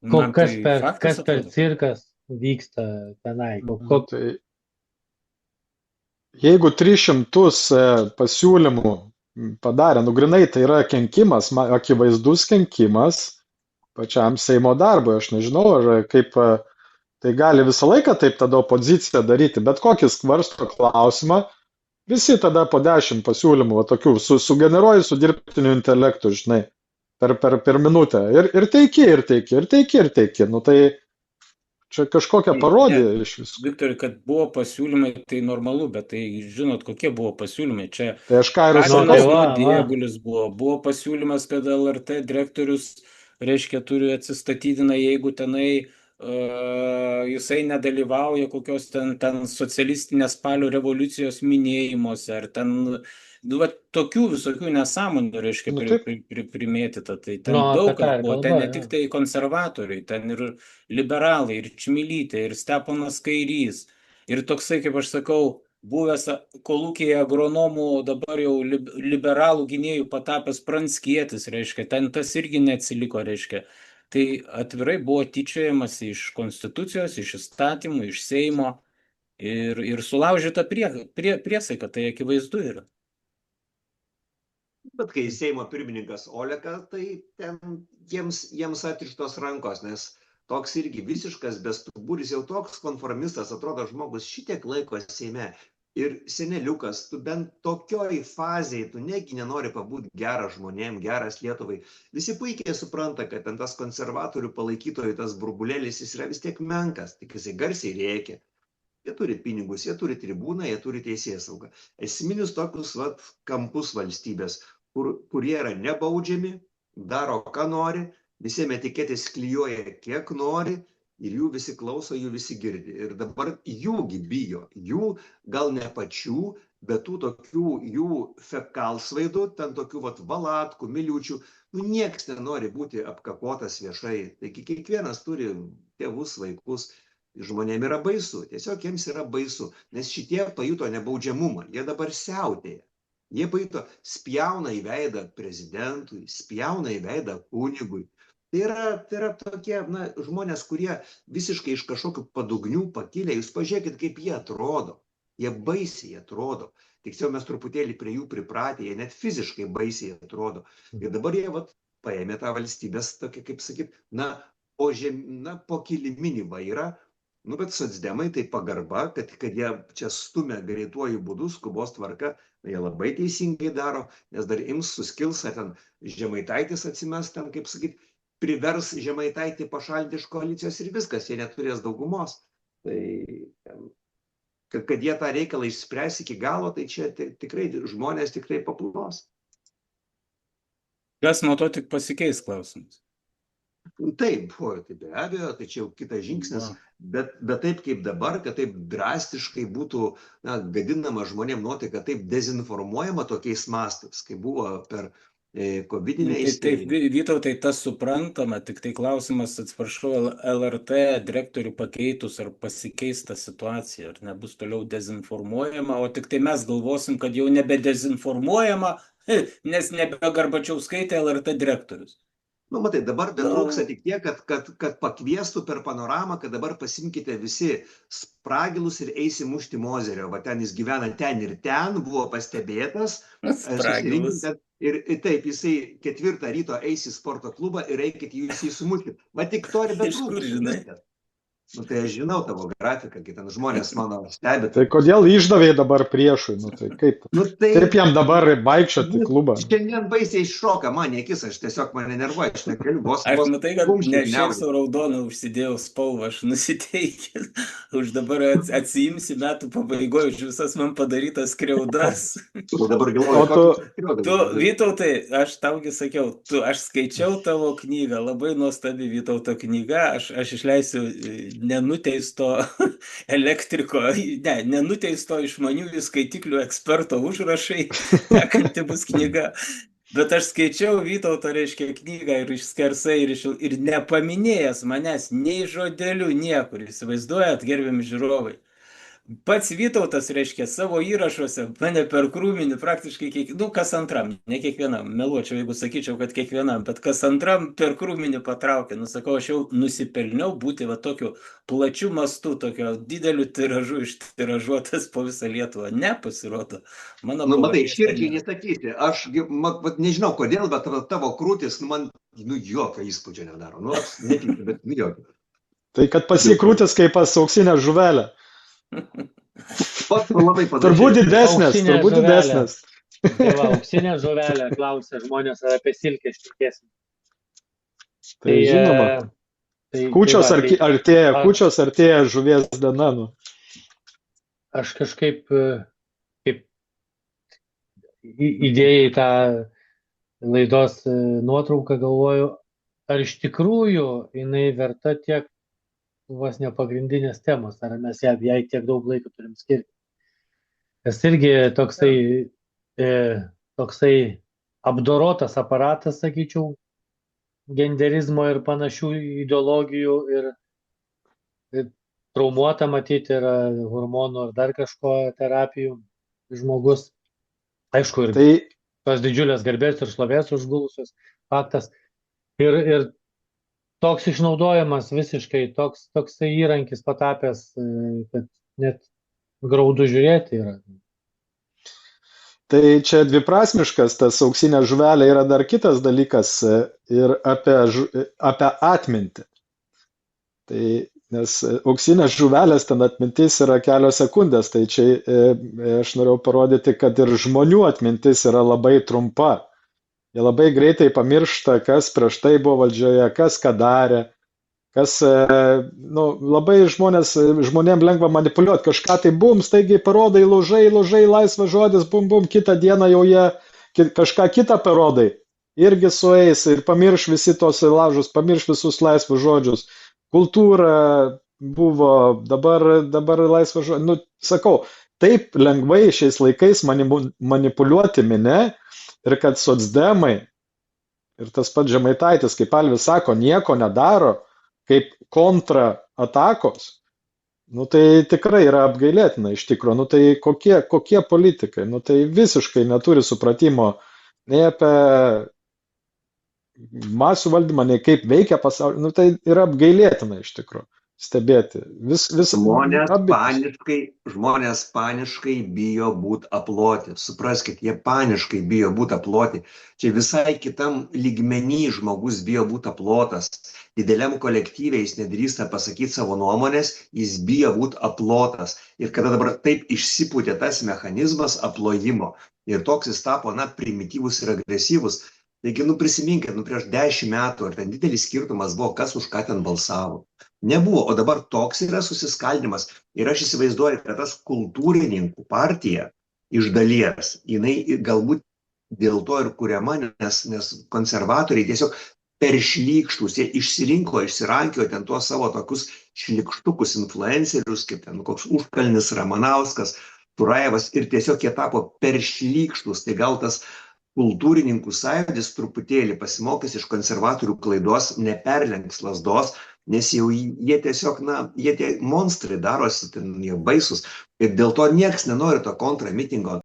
Man Kas tai per, faktas kas per atrodo. cirkas vyksta tenai? Nu, tai jeigu 300 pasiūlymų padarė, nu grinai tai yra kenkimas, akivaizdus kenkimas pačiam Seimo darbui. Aš nežinau, ar kaip tai gali visą laiką taip tada opozicija daryti, bet kokį svarsto klausimą, visi tada po 10 pasiūlymų, va, tokių, sugeneruoji su dirbtiniu intelektu, žinai, per minutę. Ir teiki, ir teiki, ir teiki, ir teiki. Nu tai čia kažkokia Ne, parodija iš visko. Viktorai, kad buvo pasiūlymai, tai normalu, bet tai žinot, kokie buvo pasiūlymai. Čia Tai aš ką ir Nu, tai sakau. Katinas va. nuodėgulis buvo pasiūlymas, kad LRT direktorius, reiškia, turi atsistatydina, jeigu tenai jisai nedalyvauja kokios ten socialistinės spalio revoliucijos minėjimuose, ar ten, nu, va, tokių visokių nesąmonių, reiškia, Nu taip, primėtyta. Tai Nu, ten apie daug tą kas ir buvo, ten kalba, ne jo. tik tai konservatoriai, ten ir liberalai, ir Čmilytė, ir Steponas Kairys. Ir toksai, kaip aš sakau, buvęs kolūkyje agronomų, dabar jau liberalų gynėjų patapęs Pranckietis, reiškia, ten tas irgi neatsiliko, reiškia. Tai atvirai buvo tyčiojamasi iš konstitucijos, iš įstatymų, iš Seimo ir sulaužyta priesaika, tai akivaizdu yra. Bet kai Seimo pirmininkas Olekas, tai ten jiems atrištos rankos, nes toks irgi visiškas bestuburis, jau toks konformistas, atrodo žmogus šitiek laiko Seime. Ir seneliukas, tu bent tokioj fazėje, tu negi nenori pabūti geras žmonėm, geras Lietuvai. Visi puikiai supranta, kad ten tas konservatorių palaikytojų, tas burbulėlis, jis yra vis tiek menkas, tik jisai garsiai rėkia. Jie turi pinigus, jie turi tribūną, jie turi teisėsaugą. Esminius tokius kampus valstybės, kurie yra nebaudžiami, daro ką nori, visiems etiketės klijuoja kiek nori ir jų visi klauso, jų visi girdi. Ir dabar jųgi bijo, jų gal ne pačių, bet tų tokių jų fekalsvaidų, ten tokių valatkų, miliučių, nu nieks nenori būti apkapotas viešai. Taigi kiekvienas turi tėvus, vaikus, žmonėms yra baisu, tiesiog jiems yra baisu, nes šitie pajuto nebaudžiamumą, jie dabar siautėja. Jie pajuto, spjauna į veidą prezidentui, spjauna į veidą kunigui. Tai yra tokie žmonės, kurie visiškai iš kažkokių padugnių pakilę. Jūs pažiūrėkit, kaip jie atrodo. Jie baisiai atrodo. Tiksliau mes truputėlį prie jų pripratę, jie net fiziškai baisiai atrodo. Ir dabar jie paėmė tą valstybės, tokia, kaip sakyt, po kiliminį vairą. Nu, bet socdemai tai pagarba, kad jie čia stumia greituoju būdu, skubos tvarka, jie labai teisingai daro, nes dar ims suskils, ar ten Žemaitaitis atsimes, ten, kaip sakyt, privers Žemaitaitį pašalinti iš koalicijos ir viskas, jie neturės daugumos. Tai, kad jie tą reikalą išspręs iki galo, tai čia tikrai žmonės tikrai paplos. Kas nuo to tik pasikeis klausimas? Taip, tai be abejo, tai čia jau kitas žingsnis, bet taip kaip dabar, kad taip drastiškai būtų gadinama žmonėm nuotaika, taip dezinformuojama tokiais mastais, kaip buvo per COVID-19. Taip, Vytautai, tas suprantama, tik tai klausimas, atsiprašau, LRT direktorių pakeitus ar pasikeis ta situacija, ar nebus toliau dezinformuojama, o tik tai mes galvosim, kad jau nebe dezinformuojama, nes nebe Garbačiauskaitė LRT direktorius. Nu, matai, dabar trūksta tik tiek, kad pakviestų per panoramą, kad dabar pasimkite visi spragilus ir eisi mušti Mozerio. Va ten jis gyvena ten ir ten, buvo pastebėtas. Spragilus. Ir taip, jisai 4 ryto eis į sporto klubą ir eikit jūs jį sumušti. Va tik to ir betrūksta. Nu, tai aš žinau tavo grafiką, kai ten žmonės mano stebi. Tai kodėl išdavė dabar priešui? Nu, tai kaip? Kaip jam dabar vaikščioti į klubą? Šiandien baisiai šoka man į akis, aš tiesiog mane nervuoju, aš negaliu vos. Aš matai, kad ne šiaip sau raudoną užsidėjau spalvą, aš nusiteikęs. Už dabar atsiimsi metų pabaigoje už visas man padarytas skriaudas. Dabar galvoju, Vytautai, aš taugi sakiau, aš skaičiau tavo knygą, labai nuostabi Vytauto knyga, aš išleisiu nenuteisto elektriko, nenuteisto išmaniųjų skaitiklių eksperto užrašai, tekanti bus knyga. Bet aš skaičiau Vytauto, reiškia, knygą ir išskersai, ir nepaminėjęs manęs nei žodeliu niekur, įsivaizduojat, gerbiami žiūrovai. Pats Vytautas, reiškia, savo įrašuose mane per krūminį praktiškai, kas antram, ne kiekvienam, meluočiau, jeigu sakyčiau, kad kiekvienam, bet kas antram per krūminį patraukė. Sakau, aš jau nusipelniau būti va tokiu plačiu mastu, tokio dideliu tiražu ištiražuotas po visą Lietuvą. Ne, pasirodo. Mano Matai, pavardės širdžiai ten nesakysi. Aš nežinau kodėl, bet tavo krūtis, man, jokio įspūdžio nedaro. Netinka, bet jokio. Tai kad pasikrūtis kaip pas auksinę žuvelę. Labai Turbūt didesnės, Auksinė turbūt žuvelė. didesnės. Tai va, auksinė žuvelė klausia žmonės ar apie silkę šnekėsim. Tai žinoma. Kūčios artėja, kūčios artėja žuvies diena. Nu. Aš kažkaip kaip įdėjai tą laidos nuotrauką galvoju, ar iš tikrųjų jinai verta tiek vos ne pagrindinės temos, ar mes jai tiek daug laiko turim skirti. Nes irgi toksai apdorotas aparatas, sakyčiau, genderizmo ir panašių ideologijų ir traumuota matyti yra hormonų ar dar kažko terapijų žmogus. Aišku, ir tos didžiulės garbės ir šlovės užgulusios faktas. Ir toks išnaudojimas visiškai, toksai įrankis patapęs, kad net graudu žiūrėti yra. Tai čia dviprasmiškas, tas auksinė žuvelė yra dar kitas dalykas ir apie atmintį. Tai, nes auksinės žuvelės ten atmintis yra kelios sekundės, tai čia aš norėjau parodyti, kad ir žmonių atmintis yra labai trumpa. Jie labai greitai pamiršta, kas prieš tai buvo valdžioje, kas ką darė, kas, labai žmonėm lengva manipuliuoti, kažką tai bum, staigiai parodai, laužai, laisvas žodis, bum, kitą dieną jau jie kažką kitą parodai, irgi sueis ir pamirš visi tos laužus, pamirš visus laisvus žodžius. Kultūra buvo, dabar laisvas žodis. Sakau, taip lengvai šiais laikais manipuliuoti mine ir kad socdemai ir tas pats Žemaitaitis, kaip Alvis sako, nieko nedaro, kaip kontraatakos, tai tikrai yra apgailėtina iš tikrųjų. Tai kokie politikai, tai visiškai neturi supratimo nei apie masių valdymą, nei kaip veikia pasaulį. Tai yra apgailėtina iš tikrųjų stebėti. Žmonės paniškai bijo būti aploti. Supraskit, jie paniškai bijo būti aploti. Čia visai kitam lygmenį žmogus bijo būti aplotas. Dideliam kolektyviai jis nedrįsta pasakyti savo nuomonės, jis bijo būti aplotas. Ir kada dabar taip išsipūtė tas mechanizmas aplojimo ir toks jis tapo, primityvus ir agresyvus. Taigi, prisiminkit, prieš 10 metų, ar ten didelis skirtumas buvo, kas už ką ten balsavo. Nebuvo, o dabar toks yra susiskaldimas. Ir aš įsivaizduoju, kad tas kultūrininkų partija iš dalies, jinai galbūt dėl to ir kuriama, nes konservatoriai tiesiog per šlykštus, jie išsirankiojo ten tuos savo tokius šlykštukus influencerius, kaip ten koks Užkalnis, Ramanauskas, Turajevas, ir tiesiog jie tapo per šlykštus. Tai gal tas kultūrininkų sąjūdis truputėlį pasimokys iš konservatorių klaidos, neperlenks lazdos, nes jau jie tiesiog, jie tie monstrai darosi, jie baisus. Ir dėl to nieks nenori to kontramitingo